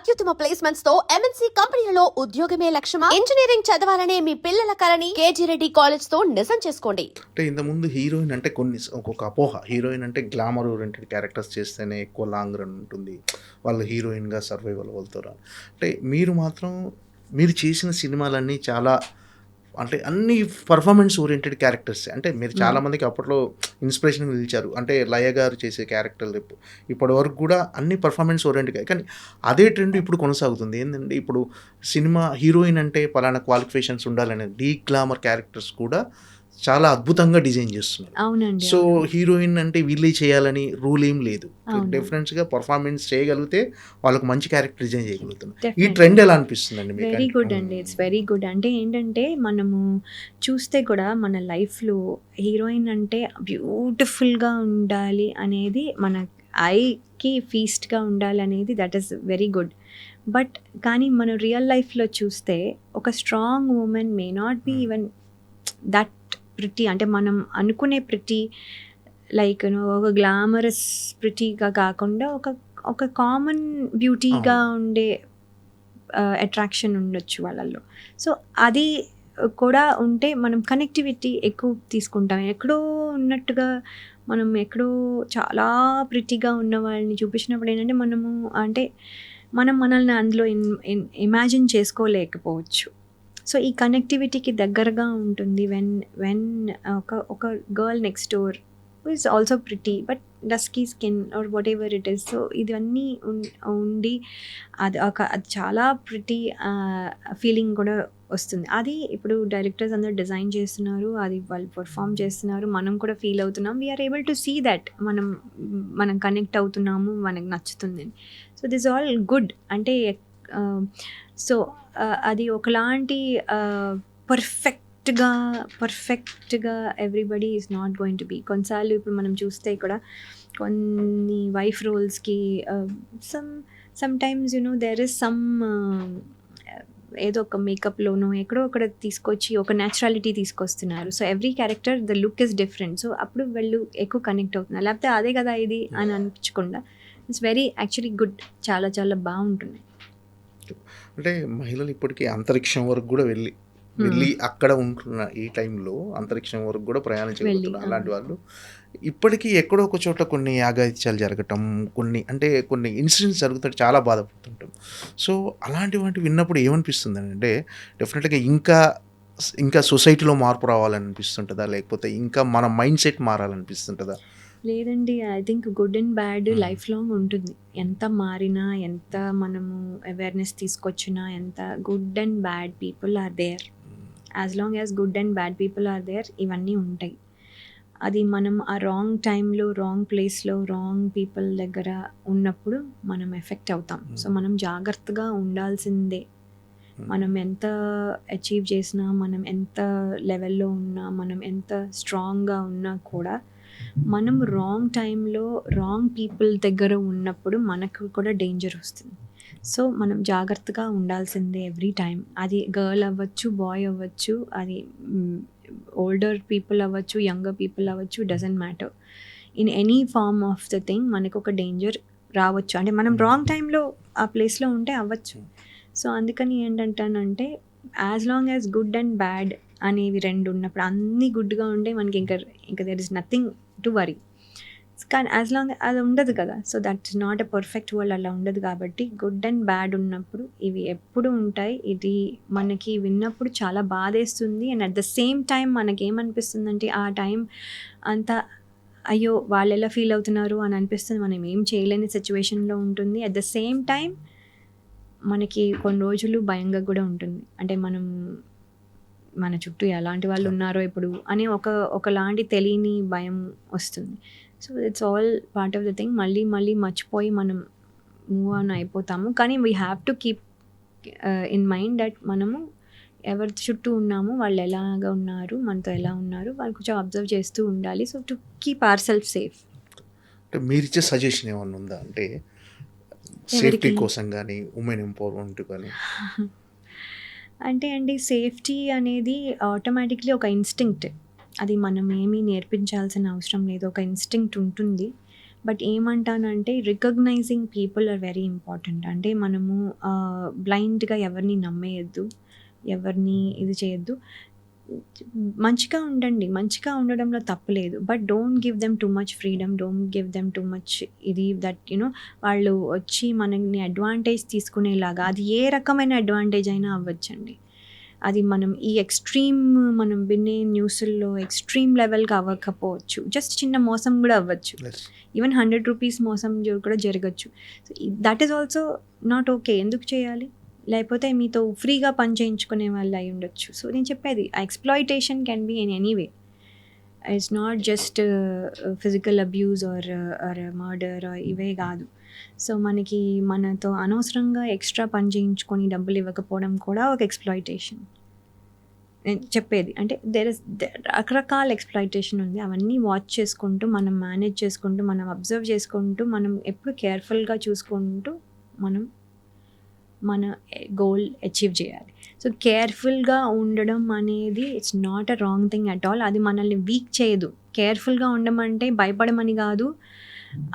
అత్యుత్తమ ప్లేస్మెంట్స్ తో ఎంఎన్సీ కంపెనీలలో ఉద్యోగమే లక్ష్యమా? ఇంజనీరింగ్ చదవాలనే మీ పిల్లల కలని కేజీ రెడ్డి కాలేజ్ తో నిజం చేసుకోండి. అంటే ఇంతకుముందు హీరోయిన్ అంటే ఒక్కొక్క అపోహ. హీరోయిన్ అంటే గ్లామర్ ఓరియంటెడ్ క్యారెక్టర్స్ చేస్తేనే ఎక్కువ లాంగ్ రన్ ఉంటుంది, వాళ్ళు హీరోయిన్గా సర్వైవల్ అవుతారు. అంటే మీరు మాత్రం మీరు చేసిన సినిమాలన్నీ చాలా అంటే అన్ని పర్ఫార్మెన్స్ ఓరియంటెడ్ క్యారెక్టర్స్. అంటే మీరు చాలామందికి అప్పట్లో ఇన్స్పిరేషన్ నిలిచారు. అంటే లయ గారు చేసే క్యారెక్టర్లు ఇప్పటి వరకు కూడా అన్ని పర్ఫార్మెన్స్ ఓరియంటెడ్. కానీ అదే ట్రెండ్ ఇప్పుడు కొనసాగుతుంది. ఏంటంటే ఇప్పుడు సినిమా హీరోయిన్ అంటే పలానా క్వాలిఫికేషన్స్ ఉండాలనే డీ గ్లామర్ క్యారెక్టర్స్ కూడా చాలా అద్భుతంగా డిజైన్ చేస్తున్నారు. అవునండి. సో హీరోయిన్ అంటే వీళ్ళే చేయాలని రూల్ ఏం లేదు. అవును. డిఫరెన్స్గా పర్ఫార్మెన్స్ చేయగలిగితే వాళ్ళకు మంచి క్యారెక్టర్ డిజైన్ చేయగలుగుతున్నారు. ఈ Definitely. ట్రెండ్ ఎలా అనిపిస్తుందండి మీకు? వెరీ గుడ్ అండి. It's very good. అంటే ఏంటంటే మనము చూస్తే కూడా మన లైఫ్లో హీరోయిన్ అంటే బ్యూటిఫుల్గా ఉండాలి అనేది, మన ఐకి ఫీస్ట్గా ఉండాలి అనేది, that is very good. But కానీ మనం రియల్ లైఫ్లో చూస్తే ఒక strong woman may not be even that pretty. అంటే మనం అనుకునే ప్రిటీ లైక్ ఒక గ్లామరస్ ప్రిటీగా కాకుండా ఒక కామన్ బ్యూటీగా ఉండే అట్రాక్షన్ ఉండొచ్చు వాళ్ళల్లో. సో అది కూడా ఉంటే మనం కనెక్టివిటీ ఎక్కువ తీసుకుంటాం. ఎక్కడో ఉన్నట్టుగా మనం ఎక్కడో చాలా ప్రిటీగా ఉన్న వాళ్ళని చూపించినప్పుడు ఏంటంటే మనం మనల్ని అందులో ఇమాజిన్ చేసుకోలేకపోవచ్చు. సో ఈ కనెక్టివిటీకి దగ్గరగా ఉంటుంది వెన్ ఒక girl next door is also pretty but dusky skin or what ever it is. So ఇవన్నీ ఉండి అది చాలా ప్రిటీ ఫీలింగ్ కూడా వస్తుంది. అది ఇప్పుడు డైరెక్టర్స్ అందరూ డిజైన్ చేస్తున్నారు, అది వాళ్ళు పర్ఫామ్ చేస్తున్నారు, మనం కూడా ఫీల్ అవుతున్నాం. We're able to see that మనం కనెక్ట్ అవుతున్నాము, మనకు నచ్చుతుంది. So this all good. అంటే సో అది ఒకలాంటి పర్ఫెక్ట్గా everybody is not going to be. కొన్నిసార్లు ఇప్పుడు మనం చూస్తే కూడా కొన్ని వైఫ్ రోల్స్కి some times there is some ఏదో ఒక మేకప్లోనో ఎక్కడో అక్కడ తీసుకొచ్చి ఒక న్యాచురాలిటీ తీసుకొస్తున్నారు. So every character the look is different. So అప్పుడు వాళ్ళు ఎక్కువ కనెక్ట్ అవుతున్నారు. లేకపోతే అదే కదా ఇది అని అనిపించకుండా ఇట్స్ వెరీ యాక్చువల్లీ గుడ్. చాలా చాలా బాగుంటుంది. అంటే మహిళలు ఇప్పటికీ అంతరిక్షం వరకు కూడా వెళ్ళి అక్కడ ఉంటున్న ఈ టైంలో అంతరిక్షం వరకు కూడా ప్రయాణించగలుగుతున్నారు. అలాంటి వాళ్ళు ఇప్పటికీ ఎక్కడో ఒక చోట కొన్ని యాగాయిత్యాలు జరగటం, కొన్ని ఇన్సిడెంట్స్ జరుగుతుంటే చాలా బాధపడుతుంటాం. సో అలాంటి వాటి విన్నప్పుడు ఏమనిపిస్తుంది అంటే డెఫినెట్గా ఇంకా సొసైటీలో మార్పు రావాలనిపిస్తుంటుందా, లేకపోతే ఇంకా మన మైండ్ సెట్ మారాలనిపిస్తుంటుందా? లేదండి, I think good and bad life long ఉంటుంది. ఎంత మారినా, ఎంత మనము అవేర్నెస్ తీసుకొచ్చినా, ఎంత good and bad people are there. As long as good and bad people are there ఇవన్నీ ఉంటాయి. అది మనం ఆ రాంగ్ టైంలో, రాంగ్ ప్లేస్లో, రాంగ్ పీపుల్ దగ్గర ఉన్నప్పుడు మనం ఎఫెక్ట్ అవుతాం. సో మనం జాగ్రత్తగా ఉండాల్సిందే. మనం ఎంత అచీవ్ చేసినా, మనం ఎంత లెవెల్లో ఉన్నా, మనం ఎంత స్ట్రాంగ్గా ఉన్నా కూడా మనం రాంగ్ టైంలో రాంగ్ పీపుల్ దగ్గర ఉన్నప్పుడు మనకు కూడా డేంజర్ వస్తుంది. సో మనం జాగ్రత్తగా ఉండాల్సిందే ఎవ్రీ టైం. అది గర్ల్ అవ్వచ్చు, బాయ్ అవ్వచ్చు, అది ఓల్డర్ పీపుల్ అవ్వచ్చు, యంగర్ పీపుల్ అవ్వచ్చు, doesn't matter. In any form of the thing మనకు ఒక డేంజర్ రావచ్చు. అంటే మనం రాంగ్ టైంలో ఆ ప్లేస్లో ఉంటే అవ్వచ్చు. సో అందుకని ఏంటంటానంటే as long as good and bad అనేవి రెండు ఉన్నప్పుడు, అన్నీ గుడ్గా ఉంటే మనకి ఇంకా there is nothing to worry. కానీ యాజ్ లాంగ్ అది ఉండదు కదా. So that's not a perfect world. అలా ఉండదు. కాబట్టి గుడ్ అండ్ బ్యాడ్ ఉన్నప్పుడు ఇవి ఎప్పుడు ఉంటాయి. ఇది మనకి విన్నప్పుడు చాలా బాధేస్తుంది. And at the same time మనకేమనిపిస్తుందంటే ఆ టైం అంతా అయ్యో వాళ్ళు ఎలా ఫీల్ అవుతున్నారు అని అనిపిస్తుంది. మనం ఏం చేయలేని సిచ్యువేషన్లో ఉంటుంది. అట్ ద సేమ్ టైం మనకి కొన్ని రోజులు భయంగా కూడా ఉంటుంది. అంటే మన చుట్టూ ఎలాంటి వాళ్ళు ఉన్నారో ఇప్పుడు అని ఒకలాంటి తెలియని భయం వస్తుంది. So it's all part of the thing. మళ్ళీ మర్చిపోయి మనం మూవ్ ఆన్ అయిపోతాము. కానీ we have to keep in mind that మనము ఎవరి చుట్టూ ఉన్నాము, వాళ్ళు ఎలాగా ఉన్నారు, మనతో ఎలా ఉన్నారు, వాళ్ళు కొంచెం అబ్జర్వ్ చేస్తూ ఉండాలి. So to keep our self safe. అంటే మీరు ఇచ్చే సజెషన్ ఏమన్నా ఉందా? అంటే సేఫ్టీ కోసం కానీ, ఉమెన్ ఎంపవర్మెంట్ కానీ. అంటే అండి, సేఫ్టీ అనేది ఆటోమేటిక్లీ ఒక ఇన్స్టింక్ట్. అది మనం ఏమీ నేర్పించాల్సిన అవసరం లేదు. ఒక ఇన్స్టింక్ట్ ఉంటుంది. బట్ ఏమంటానంటే recognizing people are very important. అంటే మనము బ్లైండ్గా ఎవరిని నమ్మేయద్దు, ఎవరిని ఇది చేయొద్దు. మంచిగా ఉండండి, మంచిగా ఉండడంలో తప్పులేదు. But don't give them too much freedom, don't give them too much ఇది దట్ వాళ్ళు వచ్చి మనల్ని అడ్వాంటేజ్ తీసుకునేలాగా, అది ఏ రకమైన అడ్వాంటేజ్ అయినా అవ్వచ్చండి. అది మనం ఈ ఎక్స్ట్రీమ్ మనం వినే న్యూస్ల్లో ఎక్స్ట్రీమ్ లెవెల్కి అవ్వకపోవచ్చు, జస్ట్ చిన్న మోసం కూడా అవ్వచ్చు. ఈవెన్ 100 రూపీస్ మోసం కూడా జరగచ్చు. So that is also not okay. ఎందుకు చేయాలి? లేకపోతే మీతో ఫ్రీగా పని చేయించుకునే వాళ్ళు అయి ఉండొచ్చు. సో నేను చెప్పేది exploitation can be in any way. It's not just physical abuse or murder ఇవే కాదు. సో మనతో అనవసరంగా ఎక్స్ట్రా పని చేయించుకొని డబ్బులు ఇవ్వకపోవడం కూడా ఒక ఎక్స్‌ప్లాయిటేషన్. నేను చెప్పేది అంటే రకరకాల ఎక్స్‌ప్లాయిటేషన్ ఉంది. అవన్నీ వాచ్ చేసుకుంటూ, మనం మేనేజ్ చేసుకుంటూ, మనం అబ్జర్వ్ చేసుకుంటూ, మనం ఎప్పుడు కేర్ఫుల్గా చూసుకుంటూ మనం మన గోల్ అచీవ్ చేయాలి. సో కేర్ఫుల్గా ఉండడం అనేది it's not a wrong thing at all. అది మనల్ని వీక్ చేయదు. కేర్ఫుల్గా ఉండమంటే భయపడమని కాదు,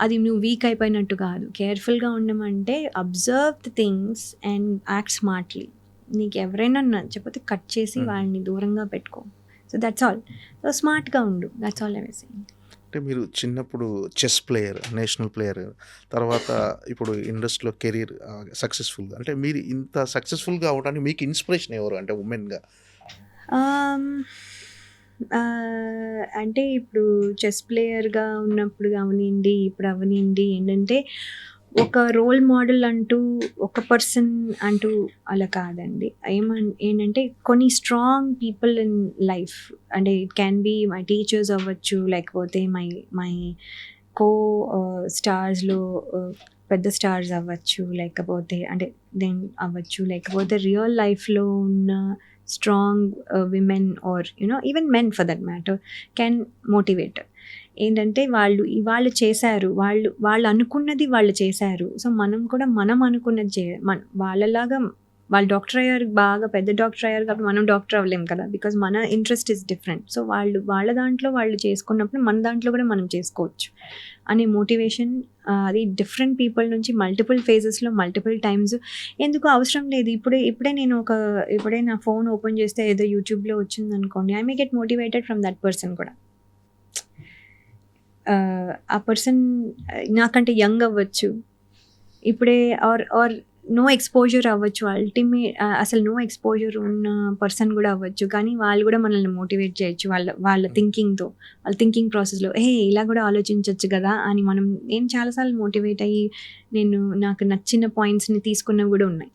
అది నువ్వు వీక్ అయిపోయినట్టు కాదు. కేర్ఫుల్గా ఉండమంటే observe the things and act smartly. నీకు ఎవరైనా నచ్చకపోతే కట్ చేసి వాళ్ళని దూరంగా పెట్టుకో. So that's all. సో స్మార్ట్గా ఉండు, that's all I was saying. అంటే మీరు చిన్నప్పుడు చెస్ ప్లేయర్, నేషనల్ ప్లేయర్, తర్వాత ఇప్పుడు ఇండస్ట్రీలో కెరీర్ సక్సెస్ఫుల్గా, అంటే మీరు ఇంత సక్సెస్ఫుల్గా అవడానికి మీకు ఇన్స్పిరేషన్ ఎవరు అంటే ఉమెన్గా? అంటే ఇప్పుడు చెస్ ప్లేయర్గా ఉన్నప్పుడు అవనివ్వండి, ఇప్పుడు అవనివ్వండి, ఏంటంటే ఒక రోల్ మోడల్ అంటూ ఒక పర్సన్ అంటూ అలా కాదండి. ఏంటంటే కొన్ని స్ట్రాంగ్ పీపుల్ ఇన్ లైఫ్, అంటే it can be my teachers అవ్వచ్చు, లేకపోతే మై కో స్టార్స్లో పెద్ద స్టార్స్ అవ్వచ్చు, లేకపోతే అంటే దెన్ అవ్వచ్చు, లేకపోతే రియల్ లైఫ్లో ఉన్న strong women or even men for that matter can motivate. ఏంటంటే వాళ్ళు చేశారు, వాళ్ళు అనుకున్నది వాళ్ళు చేశారు. సో మనం కూడా మనం అనుకున్నది వాళ్ళలాగా వాళ్ళు డాక్టర్ అయ్యారు, బాగా పెద్ద డాక్టర్ అయ్యారు కాబట్టి మనం డాక్టర్ అవ్వలేం కదా, బికాజ్ మన ఇంట్రెస్ట్ ఇస్ డిఫరెంట్. సో వాళ్ళ దాంట్లో వాళ్ళు చేసుకున్నప్పుడు మన దాంట్లో కూడా మనం చేసుకోవచ్చు అనే మోటివేషన్, అది డిఫరెంట్ పీపుల్ నుంచి మల్టిపుల్ ఫేజెస్లో మల్టిపుల్ టైమ్స్. ఎందుకు అవసరం లేదు. ఇప్పుడే నా ఫోన్ ఓపెన్ చేస్తే ఏదో యూట్యూబ్లో వచ్చింది అనుకోండి, I may get motivated from that person కూడా. ఆ పర్సన్ నాకంటే యంగ్ అవ్వచ్చు, ఇప్పుడే ఆర్ నో ఎక్స్పోజర్ అవ్వచ్చు, అసలు నో ఎక్స్పోజర్ ఉన్న పర్సన్ కూడా అవ్వచ్చు. కానీ వాళ్ళు కూడా మనల్ని మోటివేట్ చేయొచ్చు వాళ్ళ థింకింగ్తో, వాళ్ళ థింకింగ్ ప్రాసెస్లో ఇలా కూడా ఆలోచించవచ్చు కదా అని. నేను చాలాసార్లు మోటివేట్ అయ్యి నాకు నచ్చిన పాయింట్స్ని తీసుకున్నవి కూడా ఉన్నాయి.